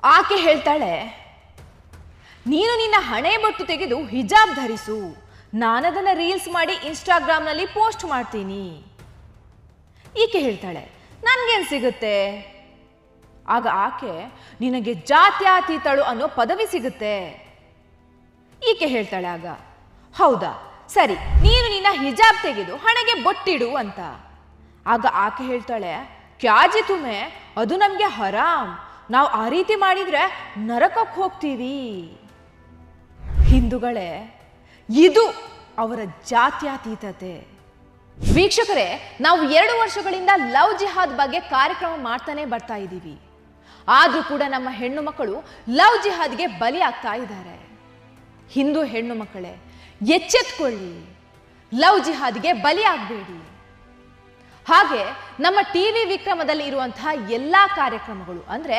ಆಕೆ ಹೇಳ್ತಾಳೆ, ನೀನು ನಿನ್ನ ಹಣೆ ಬೊಟ್ಟು ತೆಗೆದು ಹಿಜಾಬ್ ಧರಿಸು, ನಾನದನ್ನ ರೀಲ್ಸ್ ಮಾಡಿ ಇನ್ಸ್ಟಾಗ್ರಾಮ್ನಲ್ಲಿ ಪೋಸ್ಟ್ ಮಾಡ್ತೀನಿ. ಈಕೆ ಹೇಳ್ತಾಳೆ, ನನ್ಗೇನ್ ಸಿಗುತ್ತೆ? ಆಗ ಆಕೆ, ನಿನಗೆ ಜಾತ್ಯತೀತಳು ಅನ್ನೋ ಪದವಿ ಸಿಗುತ್ತೆ. ಈಕೆ ಹೇಳ್ತಾಳೆ ಆಗ, ಹೌದಾ ಸರಿ, ನೀನು ನಿನ್ನ ಹಿಜಾಬ್ ತೆಗೆದು ಹಣೆಗೆ ಬೊಟ್ಟಿಡು ಅಂತ. ಆಗ ಆಕೆ ಹೇಳ್ತಾಳೆ, ಕ್ಯಾಜಿ ತುಮೆ, ಅದು ನಮ್ಗೆ ಹರಾಮ್, ನಾವು ಆ ರೀತಿ ಮಾಡಿದ್ರೆ ನರಕಕ್ಕೆ ಹೋಗ್ತೀವಿ. ಹಿಂದೂಗಳೇ, ಇದು ಅವರ ಜಾತ್ಯತೀತತೆ. ವೀಕ್ಷಕರೇ, ನಾವು 2 ವರ್ಷಗಳಿಂದ ಲವ್ ಜಿಹಾದ್ ಬಗ್ಗೆ ಕಾರ್ಯಕ್ರಮ ಮಾಡ್ತಾನೆ ಬರ್ತಾ ಇದ್ದೀವಿ. ಆದ್ರೂ ಕೂಡ ನಮ್ಮ ಹೆಣ್ಣು ಮಕ್ಕಳು ಲವ್ ಜಿಹಾದ್ಗೆ ಬಲಿ ಆಗ್ತಾ ಇದ್ದಾರೆ. ಹಿಂದೂ ಹೆಣ್ಣು ಮಕ್ಕಳೇ, ಎಚ್ಚೆತ್ಕೊಳ್ಳಿ, ಲವ್ ಜಿಹಾದ್ಗೆ ಬಲಿ ಆಗಬೇಡಿ. ಹಾಗೆ ನಮ್ಮ ಟಿವಿ ವಿಕ್ರಮದಲ್ಲಿ ಇರುವಂತಹ ಎಲ್ಲಾ ಕಾರ್ಯಕ್ರಮಗಳು ಅಂದ್ರೆ